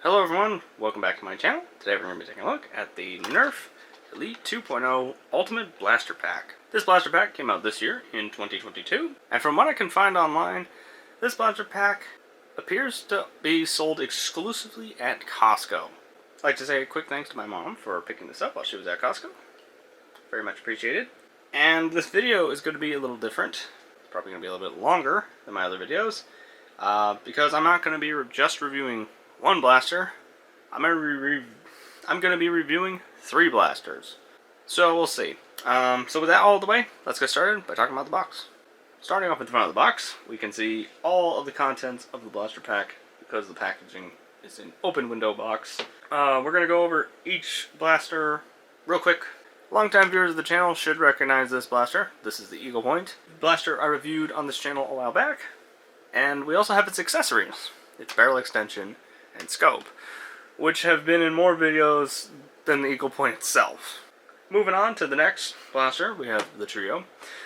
Hello everyone, welcome back to my channel. Today we're going to be taking a look at the Nerf Elite 2.0 Ultimate Blaster Pack. This blaster pack came out this year in 2022, and from what I can find online, this blaster pack appears to be sold exclusively at Costco. I'd like to say a quick thanks to my mom for picking this up while she was at Costco. Very much appreciated. And this video is going to be a little different. It's probably going to be a little bit longer than my other videos, because I'm not going to be just reviewing one blaster. I'm going to be reviewing 3 blasters. So we'll see. So with that all the way, let's get started by talking about the box. Starting off in front of the box, we can see all of the contents of the blaster pack because the packaging is an open window box. We're going to go over each blaster real quick. Longtime viewers of the channel should recognize this blaster. This is the Viewpoint blaster I reviewed on this channel a while back. And we also have its accessories, its barrel extension and scope, which have been in more videos than the Viewpoint itself. Moving on to the next blaster, we have the Trio.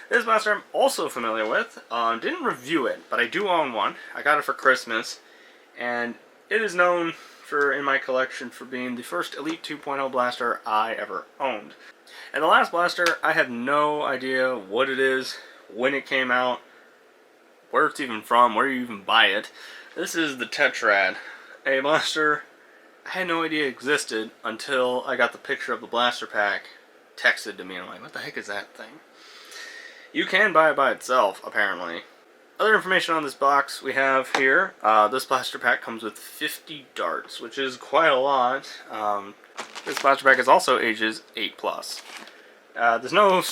This blaster I'm also familiar with. Didn't review it, but I do own one. I got it for Christmas, and it is known in my collection for being the first Elite 2.0 blaster I ever owned. And the last blaster, I have no idea what it is, when it came out, where it's even from, where you even buy it. This is the Tetrad, a blaster I had no idea existed until I got the picture of the blaster pack texted to me. I'm like, what the heck is that thing? You can buy it by itself, apparently. Other information on this box we have here. This blaster pack comes with 50 darts, which is quite a lot. This blaster pack is also ages 8+. There's no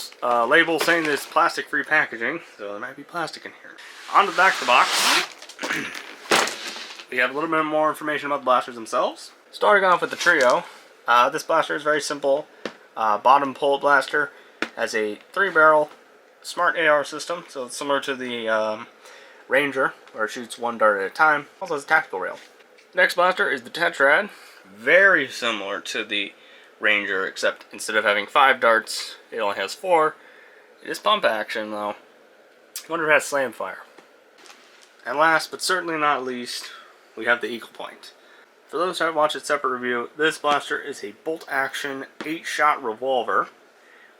label saying there's plastic-free packaging, so there might be plastic in here. On the back of the box, we have a little bit more information about the blasters themselves. Starting off with the Trio, this blaster is very simple. Bottom pull blaster, has a 3-barrel smart AR system, so it's similar to the Ranger, where it shoots 1 dart at a time. Also has a tactical rail. Next blaster is the Tetrad, very similar to the Ranger, except instead of having 5 darts, it only has 4. It is pump action though. I wonder if it has slam fire. And last but certainly not least, we have the Viewpoint. For those who haven't watched a separate review, this blaster is a bolt-action 8-shot revolver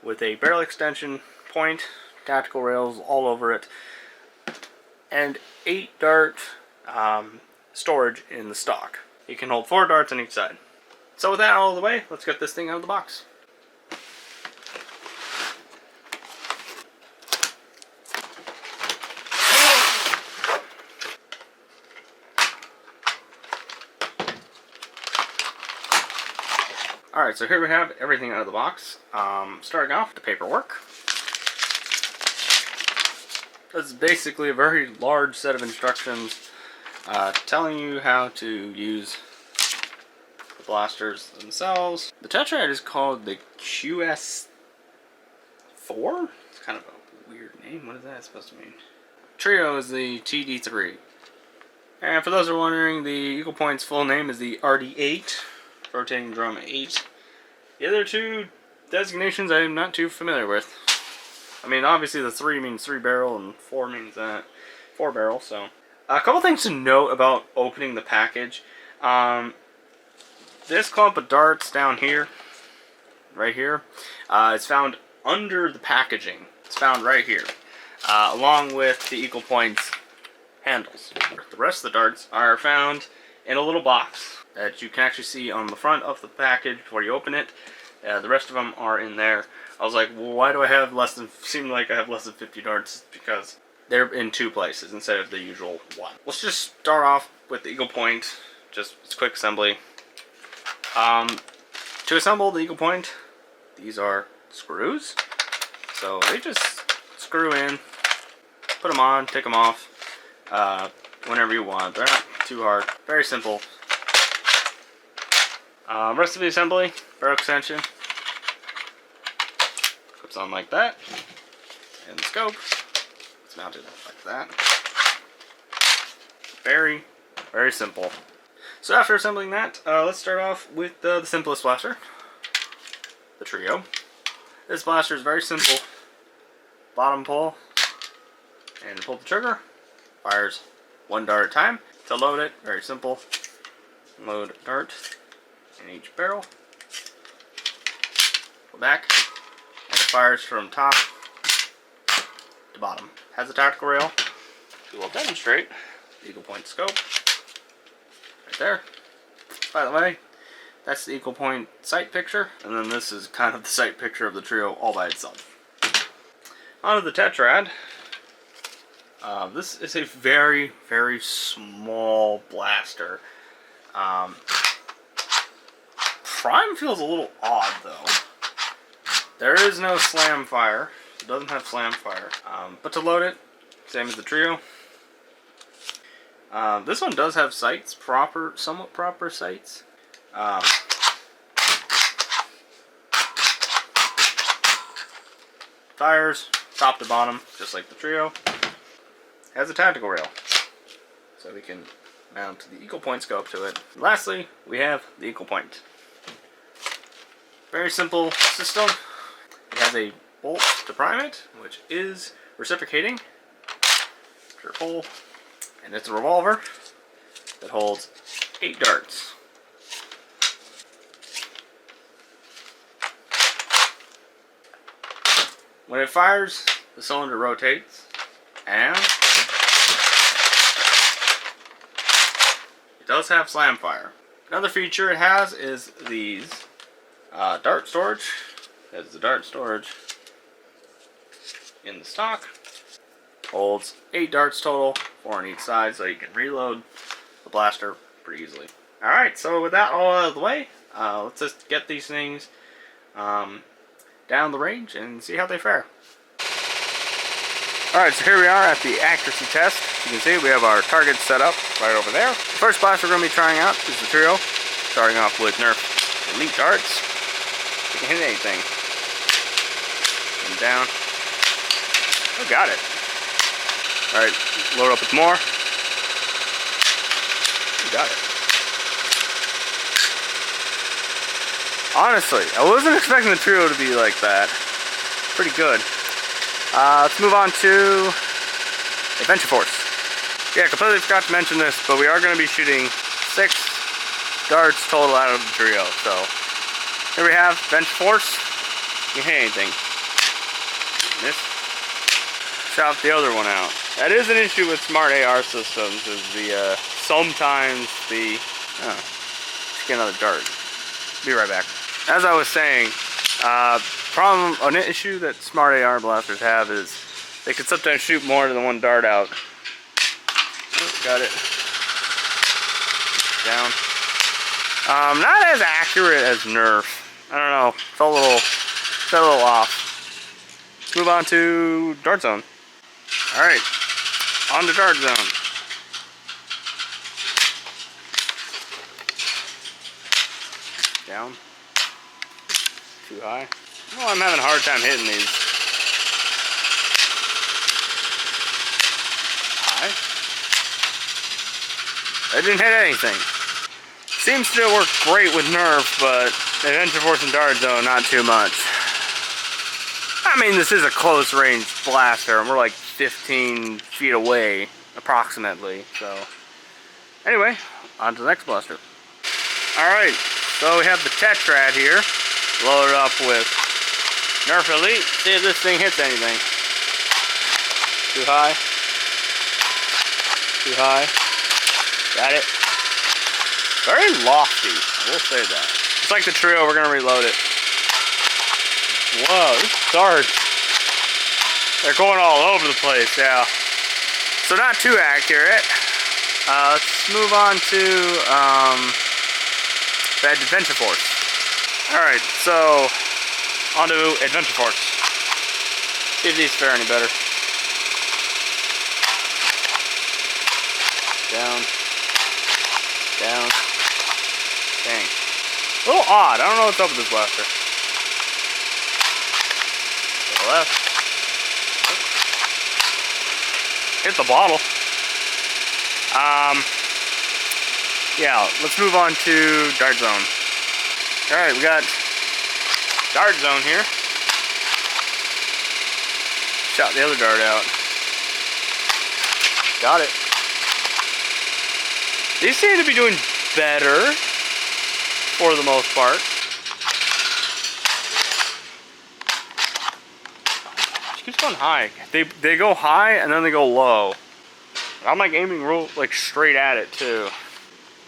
with a barrel extension point, tactical rails all over it, and 8-dart storage in the stock. You can hold 4 darts on each side. So with that out of the way, let's get this thing out of the box. Alright, so here we have everything out of the box. Starting off, the paperwork. This is basically a very large set of instructions telling you how to use the blasters themselves. The Tetrad is called the QS4? It's kind of a weird name. What is that supposed to mean? Trio is the TD3. And for those who are wondering, the Viewpoint's full name is the RD8. Rotating drum 8. The other 2 designations I am not too familiar with. I mean, obviously the 3 means 3-barrel and 4 means 4-barrel, so. A couple things to note about opening the package. This clump of darts down here, right here, is found under the packaging. It's found right here, along with the Viewpoint's handles. The rest of the darts are found in a little box that you can actually see on the front of the package before you open it. The rest of them are in there. I was like, well, why do I have less than, seem like I have less than 50 darts? Because they're in 2 places instead of the usual 1. Let's just start off with the Viewpoint. Just it's quick assembly. To assemble the Viewpoint, these are screws. So they just screw in, put them on, take them off whenever you want. They're not too hard. Very simple. Rest of the assembly, barrel extension, clips on like that, and the scope, it's mounted like that. Very, very simple. So after assembling that, let's start off with the simplest blaster, the Trio. This blaster is very simple. Bottom pull, and pull the trigger, fires 1 dart at a time. To load it, very simple. Load a dart in each barrel. Go back, and it fires from top to bottom. Has a tactical rail. We will demonstrate the Eagle Point scope right there. By the way, that's the Eagle Point sight picture, and then this is kind of the sight picture of the trio all by itself. Onto the Tetrad. This is a very, very small blaster. Prime feels a little odd though. There is no slam fire. It doesn't have slam fire. But to load it, same as the trio. This one does have sights, somewhat proper sights. Fires top to bottom, just like the trio. Has a tactical rail, so we can mount the Eagle Point scope to it. Lastly, we have the Eagle Point. Very simple system. It has a bolt to prime it, which is reciprocating. Pure hole. And it's a revolver that holds 8 darts. When it fires, the cylinder rotates, and it does have slam fire. Another feature it has is these dart storage. That's the dart storage in the stock. Holds 8 darts total, 4 on each side, so you can reload the blaster pretty easily. Alright, so with that all out of the way, let's just get these things down the range and see how they fare. Alright, so here we are at the accuracy test. You can see we have our targets set up right over there. The first blaster we're going to be trying out is the trio, starting off with Nerf Elite darts. You can hit anything. And down. Oh, got it. Alright, load up with more. You got it. Honestly, I wasn't expecting the trio to be like that. Pretty good. Let's move on to Adventure Force. Yeah, completely forgot to mention this, but we are going to be shooting 6 darts total out of the trio. So, here we have Adventure Force. You can hit anything. Miss. Shot the other one out. That is an issue with smart AR systems, is the, sometimes the, let's get another dart. Be right back. As I was saying, an issue that smart AR blasters have is they can sometimes shoot more than one dart out. Oh, got it. Down. Not as accurate as Nerf. I don't know. It's a little off. Let's move on to Dart Zone. Alright. On to Dart Zone. Down. Too high. Well, I'm having a hard time hitting these. High. I didn't hit anything. Seems to work great with Nerf, but Adventure Force and Dart Zone, not too much. I mean, this is a close range blaster, and we're like 15 feet away, approximately. So, anyway, on to the next blaster. Alright, so we have the Tetrad here, loaded up with Nerf Elite. See if this thing hits anything. Too high. Too high. Got it. Very lofty, I will say that. It's like the trio, we're going to reload it. Whoa, these darts. They're going all over the place, yeah. So not too accurate. Let's move on to Adventure Force. Alright, so on to Adventure Force. See if these fare any better. Down. Down. Dang. A little odd. I don't know what's up with this blaster. To the left. Hit the bottle. Yeah, let's move on to Dart Zone. Alright, we got Dart Zone here. Shot the other dart out. Got it. These seem to be doing better for the most part. She keeps going high. They go high and then they go low. I'm like aiming real like straight at it too.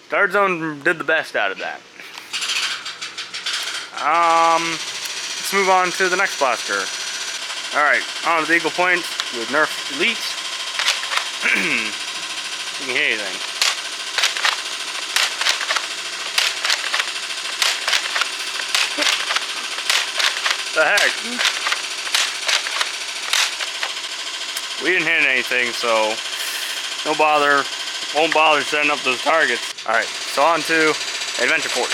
Dart Zone did the best out of that. Let's move on to the next blaster. Alright, on to the Eagle Point with Nerf Elite. You can hear anything. The heck? We didn't hit anything, so no bother. Won't bother setting up those targets. Alright, so on to Adventure Force.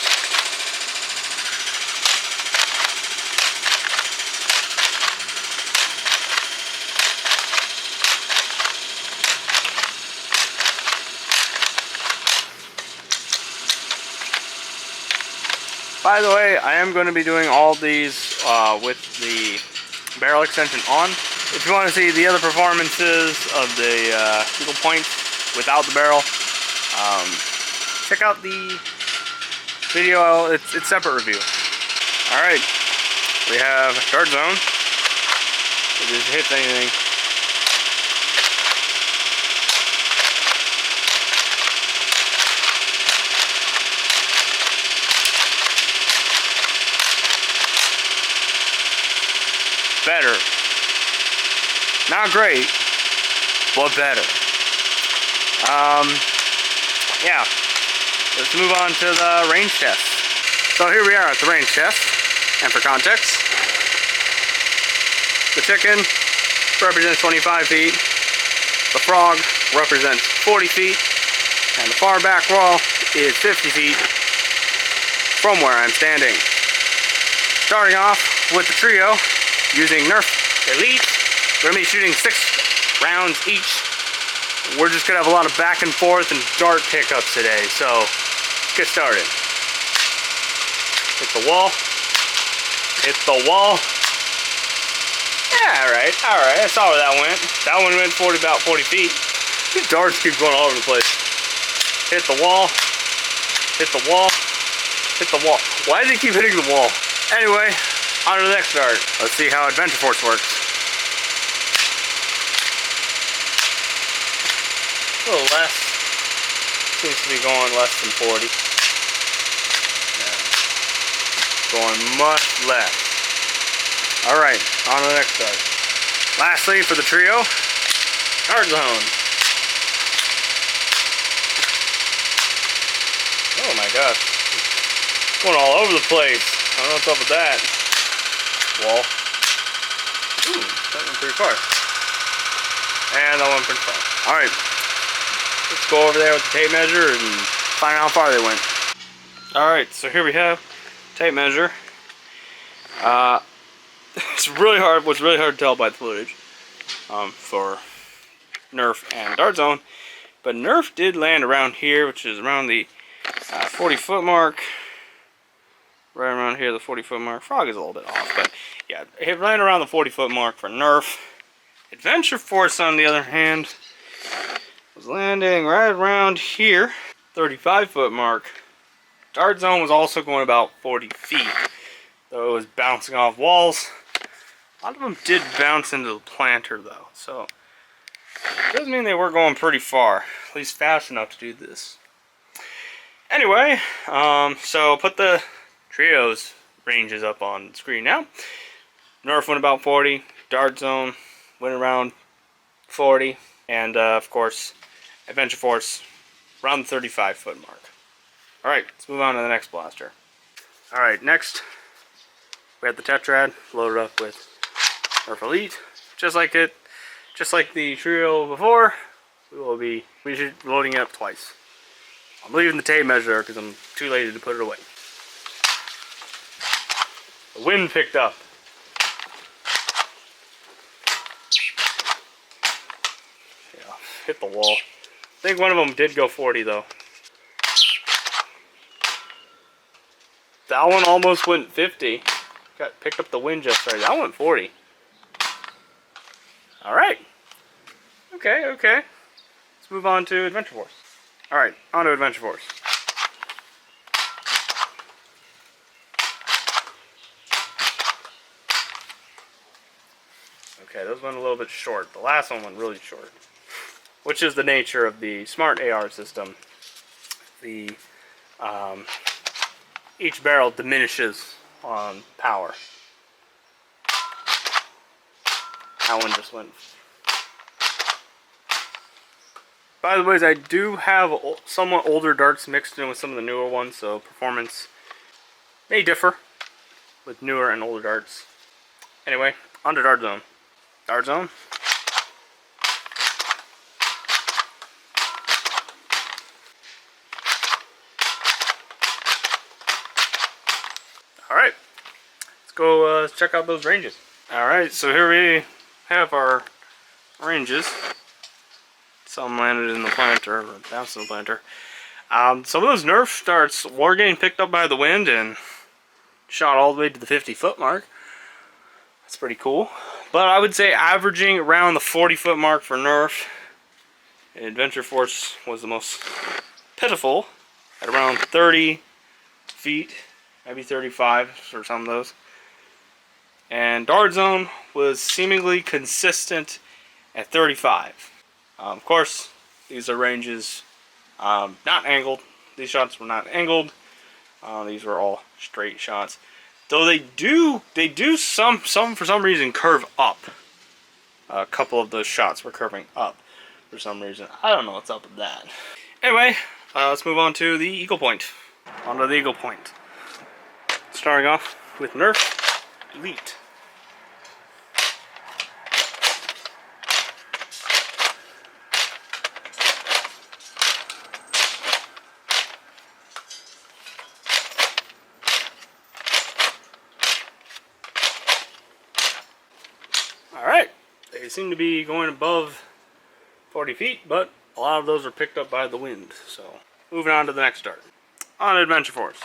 By the way, I am going to be doing all these with the barrel extension on. If you want to see the other performances of the Eagle Point without the barrel, check out the video. It's separate review. Alright, we have Dart Zone. If it hits anything. Better. Not great, but better. Yeah. Let's move on to the range test. So here we are at the range test. And for context, the chicken represents 25 feet. The frog represents 40 feet. And the far back wall is 50 feet from where I'm standing. Starting off with the trio, using Nerf Elite, we're going to be shooting 6 rounds each. We're just going to have a lot of back and forth and dart pickups today, so let's get started. Hit the wall. Hit the wall. Yeah, alright, I saw where that went. That one went about 40 feet. These darts keep going all over the place. Hit the wall. Hit the wall. Hit the wall. Why do they keep hitting the wall? Anyway, on to the next dart. Let's see how Adventure Force works. A little less. Seems to be going less than 40. Yeah. Going much less. Alright, on to the next dart. Lastly, for the trio, Dart Zone. Oh my gosh. Going all over the place. I don't know what's up with that. Wall. Ooh, that went pretty far. And that went pretty far. Alright. Let's go over there with the tape measure and find out how far they went. Alright, so here we have tape measure. It's really hard, what's really hard to tell by the footage for Nerf and Dart Zone. But Nerf did land around here, which is around the 40-foot mark. Right around here, the 40-foot mark. Frog is a little bit off, but yeah, it ran around the 40-foot mark for Nerf. Adventure Force, on the other hand, was landing right around here, 35-foot mark. Dart Zone was also going about 40 feet, though it was bouncing off walls. A lot of them did bounce into the planter, though, so it does mean they were going pretty far, at least fast enough to do this. Anyway, so put the trios ranges up on the screen now. Nerf went about 40, Dart Zone went around 40, and of course Adventure Force around the 35-foot mark. Alright, let's move on to the next blaster. Alright, next we have the Tetrad loaded up with Nerf Elite. Just like the trio before, we should be loading it up twice. I'm leaving the tape measure because I'm too lazy to put it away. The wind picked up. Yeah, hit the wall. I think one of them did go 40 though. That one almost went 50. Picked up the wind just right. That went 40. Alright. Okay. Let's move on to Adventure Force. Alright, on to Adventure Force. Okay, those went a little bit short. The last one went really short, which is the nature of the smart AR system. The each barrel diminishes on power. That one just went. By the way, I do have somewhat older darts mixed in with some of the newer ones, so performance may differ with newer and older darts. Anyway, on to dart zone. Dart zone. Alright, let's go check out those ranges. Alright, so here we have our ranges. Some landed in the planter, or bounced in the planter. Some of those Nerf darts were getting picked up by the wind and shot all the way to the 50-foot mark. That's pretty cool. But I would say averaging around the 40-foot mark for Nerf. Adventure Force was the most pitiful at around 30 feet, maybe 35 for some of those. And Dart Zone was seemingly consistent at 35. Of course, these are ranges not angled. These shots were not angled. These were all straight shots. Though they do some for some reason curve up. A couple of those shots were curving up for some reason. I don't know what's up with that. Anyway, let's move on to the Eagle Point. Onto the Eagle Point. Starting off with Nerf Elite. Alright, they seem to be going above 40 feet, but a lot of those are picked up by the wind. So, moving on to the next dart. On Adventure Force.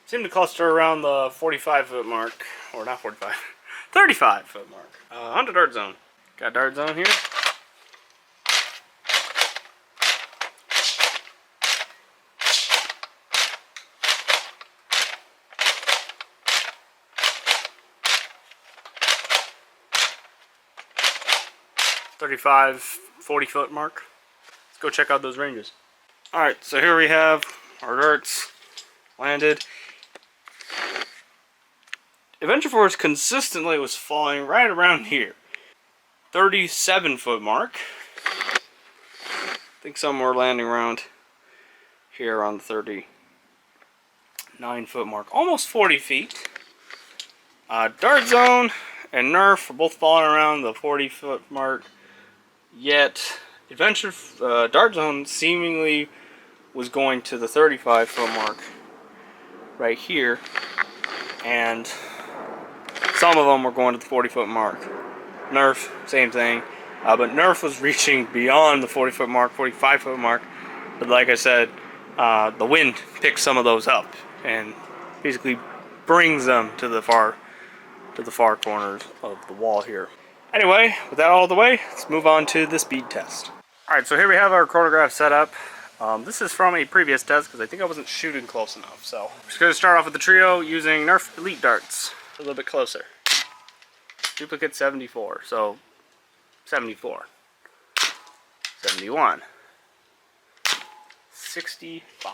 Seem to cluster around the 45-foot mark, or not 45, 35-foot mark. On to Dart Zone. Got Dart Zone here. .35, 40-foot mark. Let's go check out those ranges. Alright, so here we have our darts landed. Adventure Force consistently was falling right around here. 37-foot mark. I think some were landing around here on the 39-foot mark. Almost 40 feet. Dart Zone and Nerf were both falling around the 40-foot mark. Yet, Dart Zone seemingly was going to the 35-foot mark right here. And some of them were going to the 40-foot mark. Nerf, same thing. But Nerf was reaching beyond the 40-foot mark, 45-foot mark. But like I said, the wind picks some of those up and basically brings them to the far corners of the wall here. Anyway, with that all the way, let's move on to the speed test. Alright, so here we have our chronograph set up. This is from a previous test because I think I wasn't shooting close enough. So, I'm just going to start off with the trio using Nerf Elite darts. A little bit closer. Duplicate 74, so 74. 71. 65.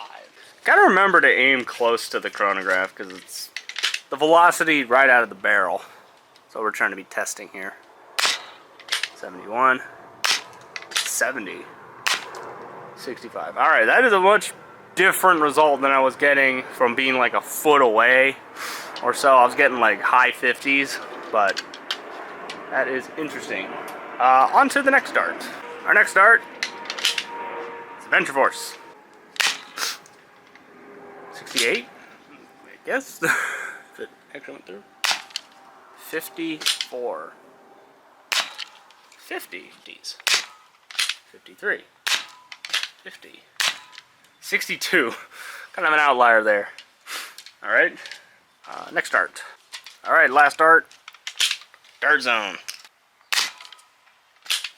Gotta remember to aim close to the chronograph because it's the velocity right out of the barrel. So we're trying to be testing here. 71. 70. 65. Alright, that is a much different result than I was getting from being like a foot away or so. I was getting like high 50s, but that is interesting. On to the next dart. Our next dart is Adventure Force. 68, I guess. If it actually went through. 54. 50s. 53. 50. 62. Kind of an outlier there. Alright. Next dart. Alright, last dart. Dart Zone.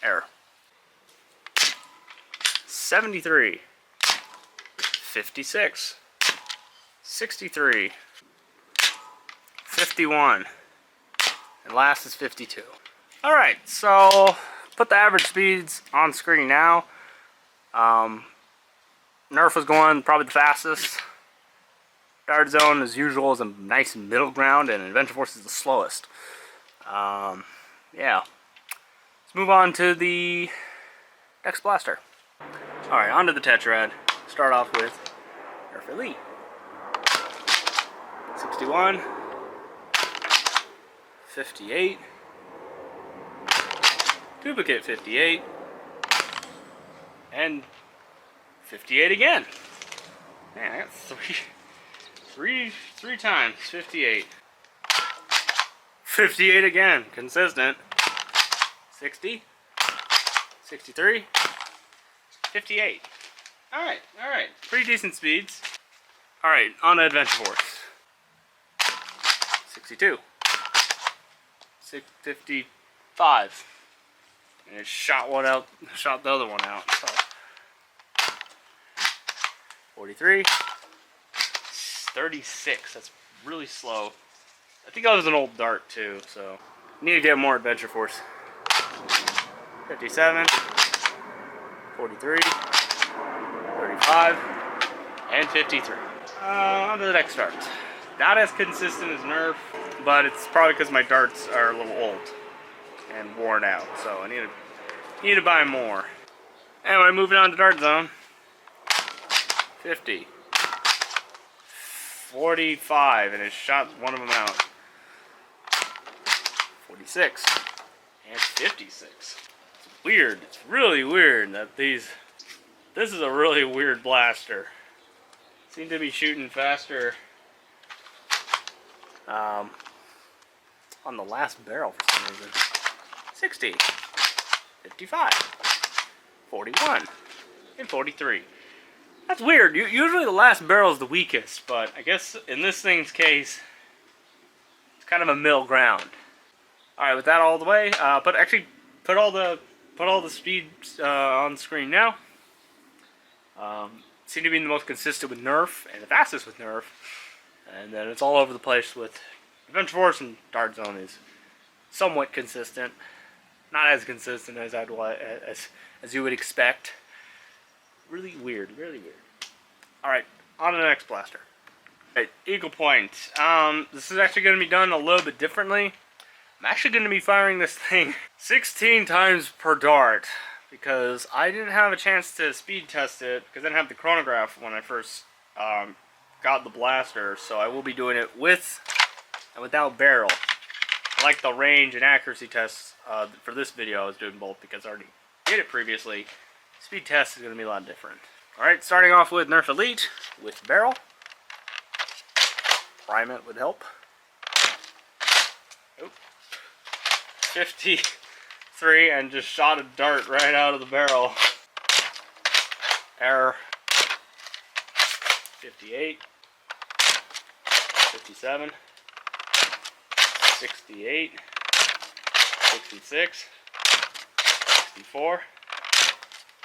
Error. 73, 56, 63, 51, and last is 52. Alright, so put the average speeds on screen now. Nerf was going probably the fastest. Dart Zone, as usual, is a nice middle ground, and Adventure Force is the slowest. Yeah. Let's move on to the next blaster. Alright, on to the Tetrad. Start off with Nerf Elite. 61, 58, duplicate 58, and 58 again. Man, I got three times 58. 58 again, consistent. 60, 63, 58. Alright, pretty decent speeds. Alright, on to Adventure Force. 62, 55, and it shot one out, shot the other one out. So 43, 36. That's really slow. I think that was an old dart too, so need to get more Adventure Force. 57, 43, 35, and 53. On to the next dart. Not as consistent as Nerf, but it's probably because my darts are a little old and worn out, so I need to buy more. Anyway, moving on to Dart Zone. 50, 45, and it shot one of them out. 46, and 56. It's weird. It's really weird that this is a really weird blaster. Seem to be shooting faster on the last barrel for some reason. 60, 55, 41, and 43. That's weird. Usually the last barrel is the weakest, but I guess in this thing's case, it's kind of a middle ground. All right, with that all the way, put all the speeds on screen now. Seem to be the most consistent with Nerf and the fastest with Nerf, and then it's all over the place with Adventure Force, and Dart Zone is somewhat consistent, not as consistent as as you would expect. Really weird, really weird. Alright, on to the next blaster. Alright, Eagle Point. This is actually going to be done a little bit differently. I'm actually going to be firing this thing 16 times per dart, because I didn't have a chance to speed test it, because I didn't have the chronograph when I first got the blaster, so I will be doing it with and without barrel. I like the range and accuracy tests for this video. I was doing both because I already did it previously. Speed test is going to be a lot different. Alright, starting off with Nerf Elite with barrel. Prime it would help. Oop. 53, and just shot a dart right out of the barrel. Error. 58. 57. 68. 66. 64.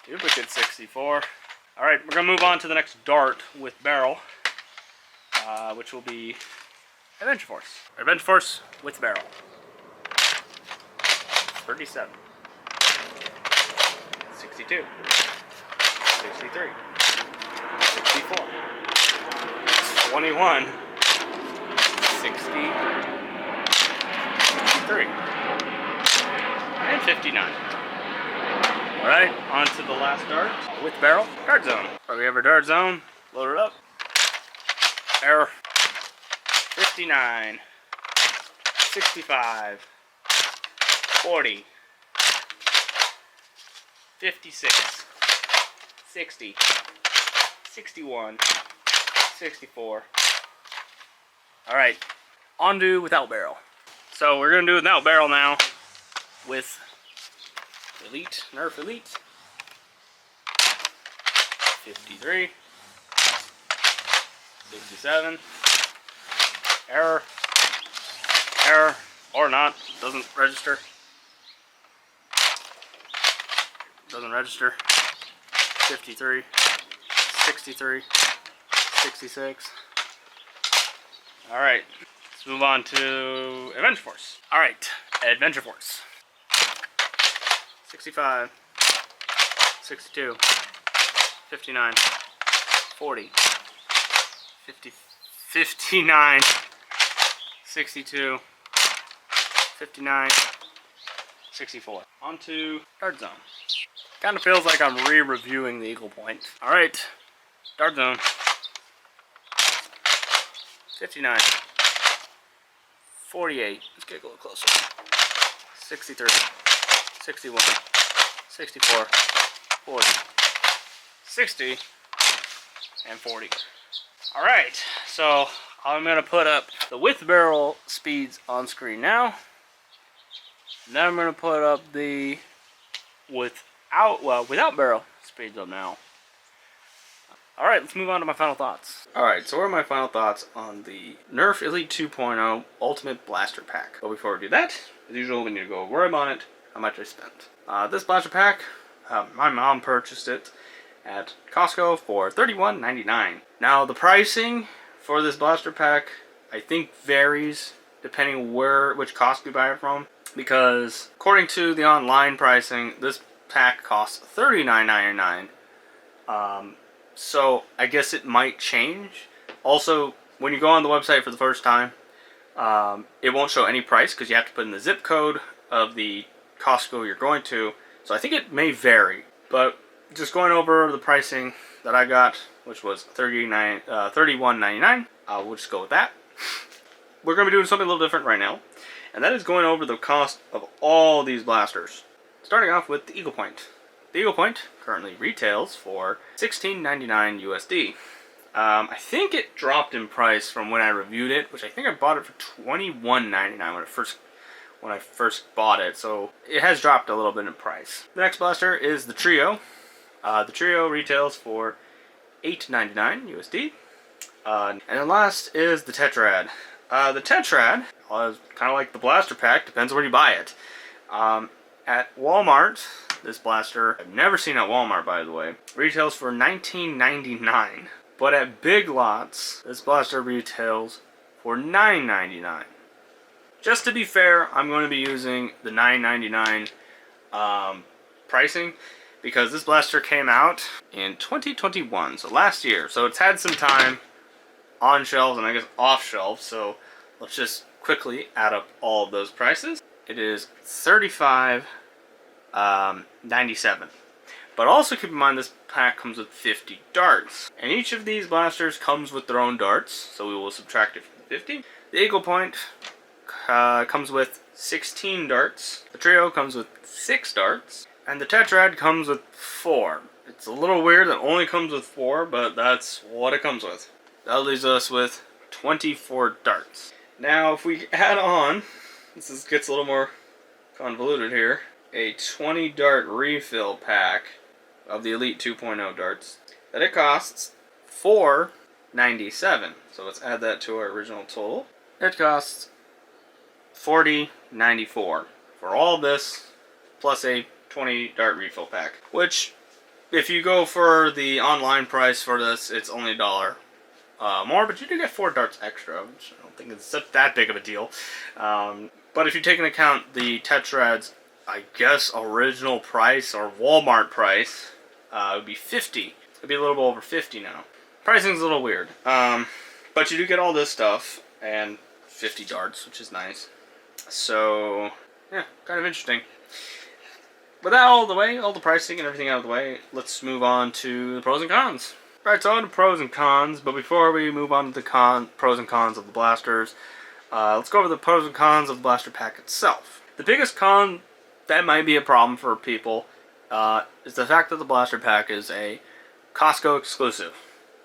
Duplicate 64. Alright, we're going to move on to the next dart with barrel, which will be Adventure Force. Adventure Force with barrel. 37. 62. 63. 64. 21. 63. And 59. Alright, on to the last dart with barrel. Dart Zone. Alright, we have our Dart Zone. Load it up. Error. 59. 65. 40. 56. 60. 61. 64. Alright, on to without barrel. So we're going to do without barrel now with Elite, Nerf Elite. 53. 67. Error. Error. Or not. Doesn't register. Doesn't register. 53, 63, 66. Alright, let's move on to Adventure Force. Alright, Adventure Force. 65, 62, 59, 40, 50, 59, 62, 59, 64. On to Dart Zone. Kind of feels like I'm re-reviewing the Eagle Point. Alright, Dart Zone. 59, 48, let's get a little closer. 63, 61, 64, 40, 60, and 40. Alright, so I'm going to put up the with barrel speeds on screen now. Then I'm going to put up the without barrel speeds up now. Alright, let's move on to my final thoughts. Alright, so what are my final thoughts on the Nerf Elite 2.0 Ultimate Blaster Pack? But before we do that, as usual, we need to go over where I bought it, how much I spent. This blaster pack, my mom purchased it at Costco for $31.99. Now, the pricing for this blaster pack, I think varies depending which Costco you buy it from. Because, according to the online pricing, this pack costs $39.99. So I guess it might change. Also, when you go on the website for the first time, it won't show any price because you have to put in the zip code of the Costco you're going to. So I think it may vary. But just going over the pricing that I got, which was $31.99, we'll just go with that. We're going to be doing something a little different right now. And that is going over the cost of all these blasters. Starting off with the Eagle Point. The Eagle Point currently retails for $16.99 USD. I think it dropped in price from when I reviewed it, which I think I bought it for $21.99 when I first bought it. So it has dropped a little bit in price. The next blaster is the Trio. The Trio retails for $8.99 USD. And then last is the Tetrad. The Tetrad, is kind of like the blaster pack, depends where you buy it. At Walmart, this blaster, I've never seen at Walmart by the way, retails for $19.99. But at Big Lots, this blaster retails for $9.99. Just to be fair, I'm going to be using the $9.99 pricing because this blaster came out in 2021, so last year. So it's had some time on shelves and I guess off shelves. So let's just quickly add up all of those prices. It is $35.97. But also keep in mind this pack comes with 50 darts. And each of these blasters comes with their own darts, so we will subtract it from 50. The Eagle Point comes with 16 darts. The Trio comes with 6 darts. And the Tetrad comes with 4. It's a little weird that it only comes with 4, but that's what it comes with. That leaves us with 24 darts. Now if we add on, gets a little more convoluted here, a 20 dart refill pack of the Elite 2.0 darts, that it costs $4.97. So let's add that to our original total. It costs $40.94 for all this plus a 20 dart refill pack, which if you go for the online price for this, it's only $1 more, but you do get 4 darts extra, which I don't think it's that big of a deal. But if you take into account the Tetrad's, I guess, original price or Walmart price, it would be $50. It'd be a little bit over $50 now. Pricing's a little weird. But you do get all this stuff and 50 darts, which is nice. So, yeah, kind of interesting. With that all the way, all the pricing and everything out of the way, let's move on to the pros and cons. Right, so on to pros and cons, but before we move on to the pros and cons of the blasters, let's go over the pros and cons of the blaster pack itself. The biggest con that might be a problem for people is the fact that the blaster pack is a Costco exclusive.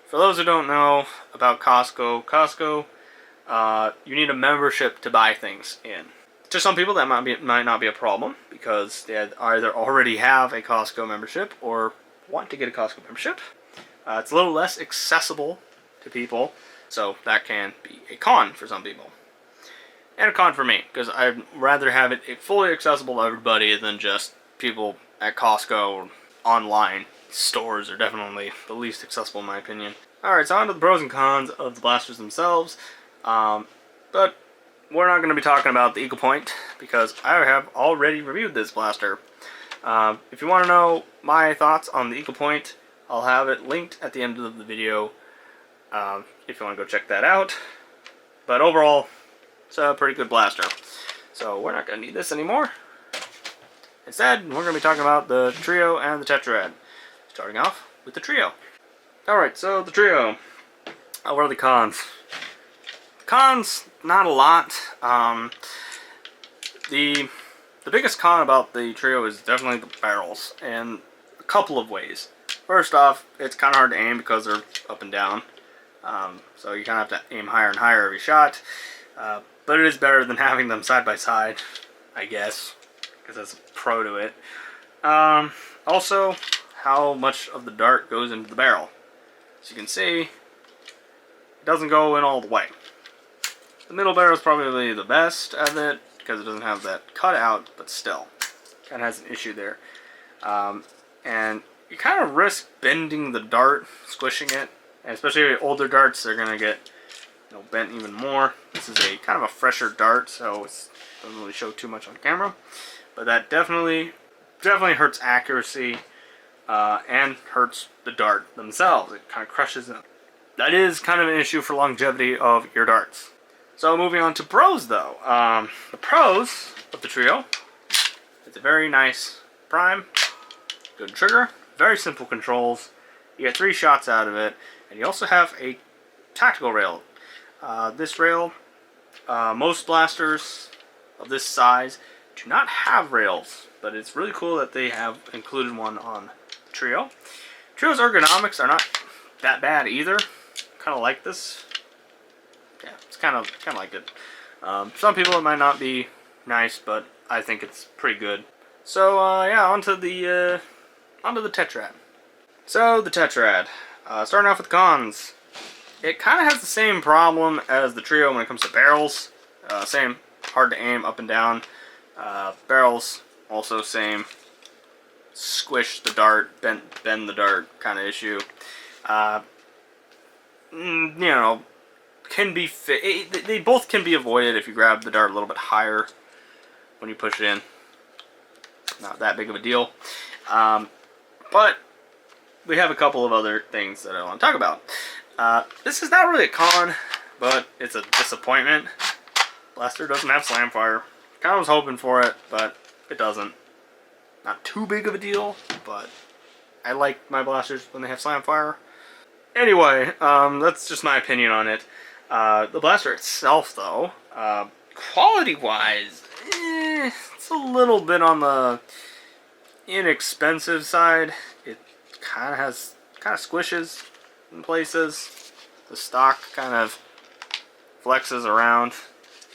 For those who don't know about Costco, you need a membership to buy things in. To some people that might not be a problem because they either already have a Costco membership or want to get a Costco membership. It's a little less accessible to people, so that can be a con for some people. And a con for me, because I'd rather have it fully accessible to everybody than just people at Costco or online stores are definitely the least accessible in my opinion. Alright, so on to the pros and cons of the blasters themselves. But we're not going to be talking about the Viewpoint because I have already reviewed this blaster. If you want to know my thoughts on the Viewpoint, I'll have it linked at the end of the video if you want to go check that out. But overall, it's a pretty good blaster. So we're not going to need this anymore. Instead, we're going to be talking about the Trio and the Tetrad. Starting off with the Trio. Alright, so the Trio. What are the cons? Cons, not a lot. The biggest con about the Trio is definitely the barrels, and a couple of ways. First off, it's kind of hard to aim because they're up and down. So you kind of have to aim higher and higher every shot. But it is better than having them side by side, I guess, because that's a pro to it. Also, how much of the dart goes into the barrel. As you can see, it doesn't go in all the way. The middle barrel is probably the best of it because it doesn't have that cutout, but still, kind of has an issue there. And you kind of risk bending the dart, squishing it, and especially older darts, they're gonna get bent even more. This is a kind of a fresher dart, so it doesn't really show too much on camera, but that definitely hurts accuracy. And hurts the dart themselves. It kind of crushes them. That is kind of an issue for longevity of your darts. So moving on to pros though. The pros of the Trio. It's a very nice prime, good trigger, very simple controls. You get 3 shots out of it, and you also have a tactical rail. This rail, most blasters of this size do not have rails, but it's really cool that they have included one on Trio. Trio's ergonomics are not that bad either. Kind of like this. Yeah, it's kind of like it. Some people it might not be nice, but I think it's pretty good. So yeah, onto the Tetrad. So the Tetrad. Starting off with cons. It kind of has the same problem as the Trio when it comes to barrels. Same, hard to aim up and down. Barrels also same. Squish the dart, bend the dart kind of issue. Can be they both can be avoided if you grab the dart a little bit higher when you push it in. Not that big of a deal. But we have a couple of other things that I want to talk about. This is not really a con, but it's a disappointment. Blaster doesn't have slam fire. Kind of was hoping for it, but it doesn't. Not too big of a deal, but I like my blasters when they have slam fire. Anyway, that's just my opinion on it. The blaster itself, though, quality-wise, it's a little bit on the inexpensive side. It kind of squishes in places. The stock kind of flexes around.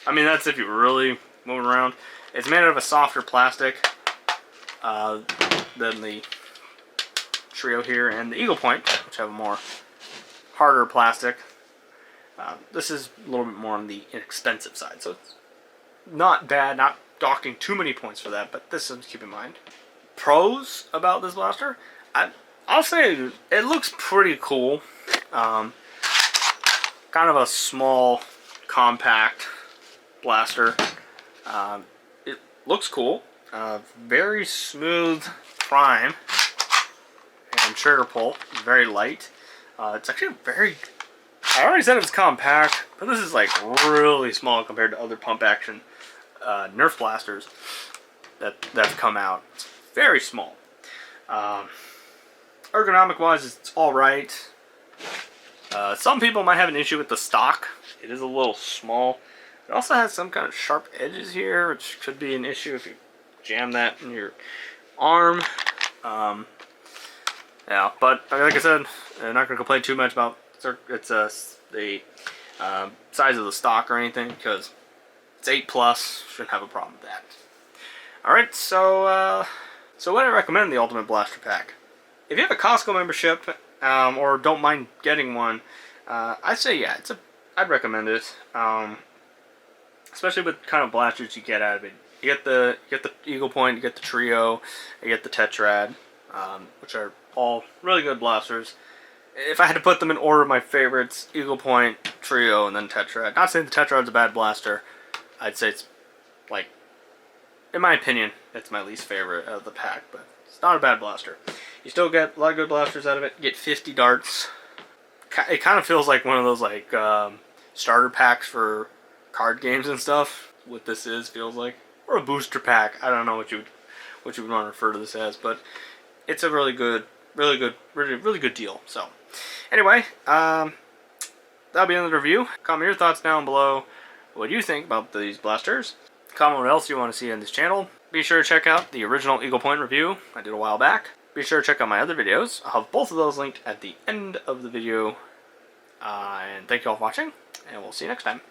I mean, that's if you're really moving around. It's made out of a softer plastic than the Trio here and the Viewpoint, which have a more harder plastic. This is a little bit more on the inexpensive side, so it's not bad, not docking too many points for that, but this is to keep in mind. Pros about this blaster, I'll say it looks pretty cool. Kind of a small, compact blaster. It looks cool. Very smooth prime and trigger pull. Very light. It's actually very... I already said it was compact, but this is like really small compared to other pump action Nerf blasters that have come out. It's very small. Ergonomic wise, it's alright. Some people might have an issue with the stock. It is a little small. It also has some kind of sharp edges here, which could be an issue if you jam that in your arm. Yeah, but like I said, I'm not going to complain too much about the size of the stock or anything, because it's 8+, shouldn't have a problem with that. Alright, so what I recommend the Ultimate Blaster Pack. If you have a Costco membership, or don't mind getting one, I'd say yeah, I'd recommend it. Especially with the kind of blasters you get out of it. You get the Viewpoint, you get the Trio, you get the Tetrad, which are all really good blasters. If I had to put them in order, my favorites, Eagle Point, Trio, and then Tetrad. Not saying the Tetrad's a bad blaster. I'd say it's, like, in my opinion, it's my least favorite of the pack, but it's not a bad blaster. You still get a lot of good blasters out of it. You get 50 darts. It kind of feels like one of those, like, starter packs for card games and stuff. What this feels like. Or a booster pack. I don't know what you would want to refer to this as, but it's a really good deal. So, anyway, that'll be the end of the review. Comment your thoughts down below. What do you think about these blasters? Comment what else you want to see on this channel. Be sure to check out the original Eagle Point review I did a while back. Be sure to check out my other videos. I'll have both of those linked at the end of the video. And thank you all for watching, and we'll see you next time.